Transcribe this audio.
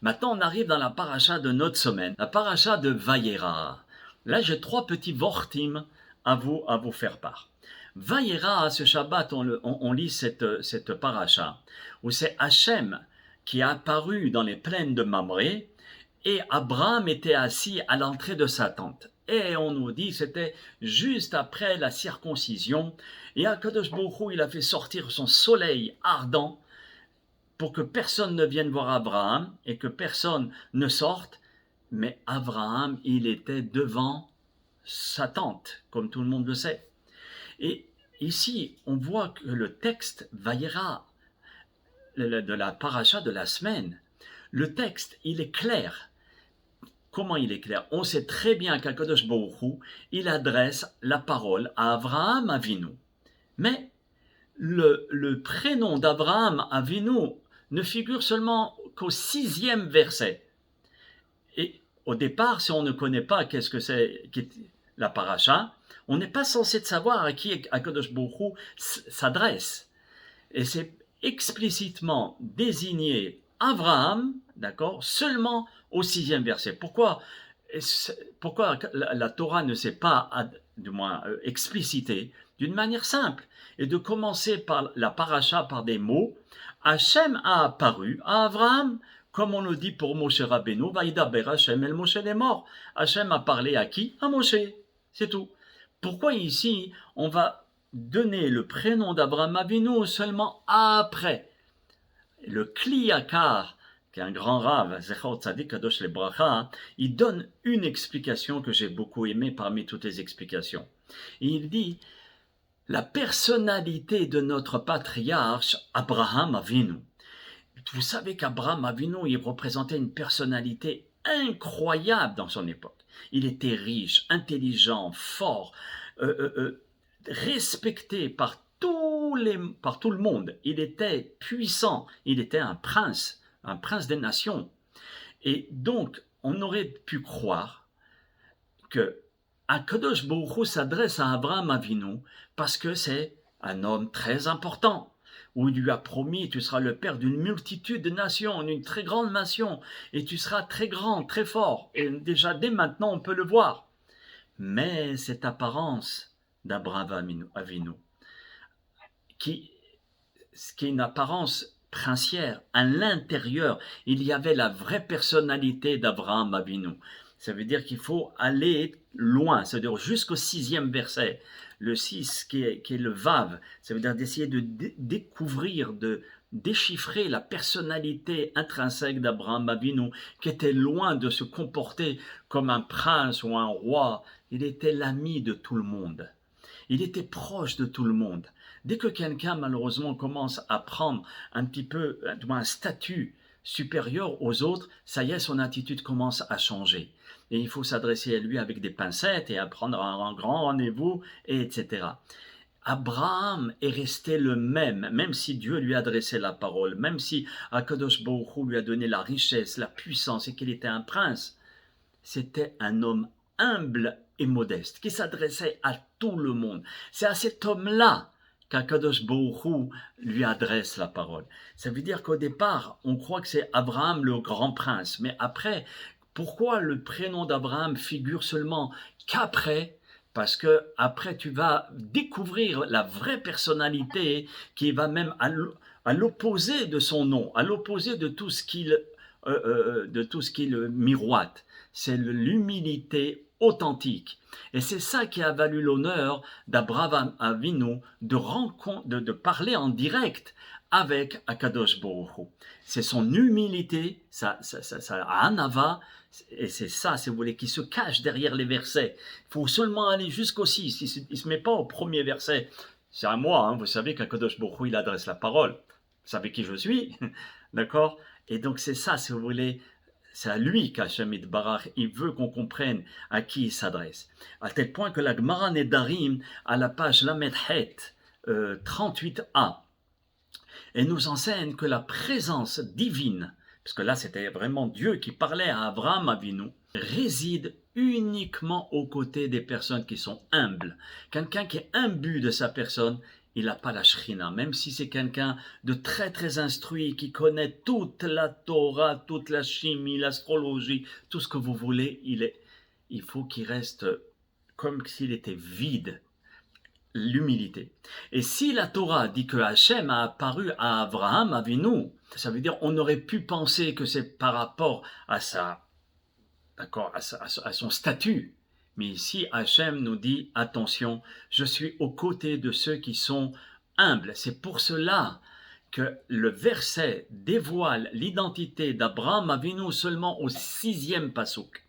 Maintenant, on arrive dans la paracha de notre semaine, la paracha de Vayera. Là, j'ai 3 petits vortim à vous faire part. Vayera, ce Shabbat, on lit cette paracha, où c'est Hachem qui est apparu dans les plaines de Mamré, et Abraham était assis à l'entrée de sa tente. Et on nous dit c'était juste après la circoncision, et Akadosh Baruch Hu, il a fait sortir son soleil ardent, pour que personne ne vienne voir Abraham et que personne ne sorte, mais Abraham, il était devant sa tente, comme tout le monde le sait. Et ici, on voit que le texte Vayera de la paracha de la semaine, le texte, il est clair. Comment il est clair? On sait très bien qu'Akadosh Baruch Hu, il adresse la parole à Abraham Avinu. Mais le prénom d'Abraham Avinu ne figure seulement qu'au 6e verset. Et au départ, si on ne connaît pas qu'est-ce que c'est la paracha, on n'est pas censé savoir à qui Akadosh Baruch Hu s'adresse. Et c'est explicitement désigné Abraham, d'accord, seulement au 6e verset. Pourquoi la Torah ne s'est pas, du moins, explicitée d'une manière simple, et de commencer par la paracha par des mots. Hachem a apparu à Abraham, comme on le dit pour Moshe Rabbeinu, Vaïdaber Hachem el Moshe les morts. Hachem a parlé à qui? À Moshe, c'est tout. Pourquoi ici on va donner le prénom d'Abraham Avinu seulement après? Le Kli Yakar, qui est un grand rave, Zechor Tzadik Kadosh Lebracha, il donne une explication que j'ai beaucoup aimée parmi toutes les explications. Et il dit, la personnalité de notre patriarche Abraham Avinu. Vous savez qu'Abraham Avinu, il représentait une personnalité incroyable dans son époque. Il était riche, intelligent, fort, respecté par tout le monde. Il était puissant, il était un prince des nations. Et donc, on aurait pu croire que Akadosh Baruch Hu s'adresse à Abraham Avinu parce que c'est un homme très important, où il lui a promis, tu seras le père d'une multitude de nations, d'une très grande nation, et tu seras très grand, très fort. Et déjà, dès maintenant, on peut le voir. Mais cette apparence d'Abraham Avinu, qui est une apparence princière, à l'intérieur, il y avait la vraie personnalité d'Abraham Avinu. Ça veut dire qu'il faut aller loin, c'est-à-dire jusqu'au 6e verset. Le 6 qui est le Vav, ça veut dire d'essayer de découvrir, de déchiffrer la personnalité intrinsèque d'Abraham Avinu, qui était loin de se comporter comme un prince ou un roi. Il était l'ami de tout le monde. Il était proche de tout le monde. Dès que quelqu'un, malheureusement, commence à prendre un petit peu un statut supérieur aux autres, ça y est, son attitude commence à changer. Et il faut s'adresser à lui avec des pincettes et à prendre un grand rendez-vous, etc. Abraham est resté le même si Dieu lui a adressé la parole, même si Akadosh Baruch Hu lui a donné la richesse, la puissance et qu'il était un prince. C'était un homme humble et modeste, qui s'adressait à tout le monde. C'est à cet homme-là qu'Akadosh Baruch Hu lui adresse la parole. Ça veut dire qu'au départ, on croit que c'est Abraham le grand prince, mais après, pourquoi le prénom d'Abraham figure seulement qu'après? Parce que après, tu vas découvrir la vraie personnalité qui va même à l'opposé de son nom, à l'opposé de tout ce qu'il miroite. C'est l'humilité authentique. Et c'est ça qui a valu l'honneur d'Abraham Avinu de parler en direct avec Akadosh Baruch Hu. C'est son humilité, ça anava, et c'est ça, si vous voulez, qui se cache derrière les versets. Il faut seulement aller jusqu'au 6. Il ne se met pas au premier verset. C'est à moi, vous savez qu'Akadosh Baruch Hu, il adresse la parole. Vous savez qui je suis, d'accord? Et donc c'est ça, si vous voulez, c'est à lui qu'Hachem Yitbarach, il veut qu'on comprenne à qui il s'adresse. À tel point que la Gemara Nedarim, à la page Lamed Het 38a, elle nous enseigne que la présence divine, parce que là c'était vraiment Dieu qui parlait à Abraham Avinu, réside uniquement aux côtés des personnes qui sont humbles. Quelqu'un qui est imbu de sa personne, il n'a pas la shrina. Même si c'est quelqu'un de très très instruit, qui connaît toute la Torah, toute la chimie, l'astrologie, tout ce que vous voulez, il faut qu'il reste comme s'il était vide. L'humilité. Et si la Torah dit que Hachem a apparu à Abraham Avinu, ça veut dire on aurait pu penser que c'est par rapport à à son statut. Mais ici, Hachem nous dit, attention, je suis aux côtés de ceux qui sont humbles. C'est pour cela que le verset dévoile l'identité d'Abraham Avinu seulement au 6e pasuk.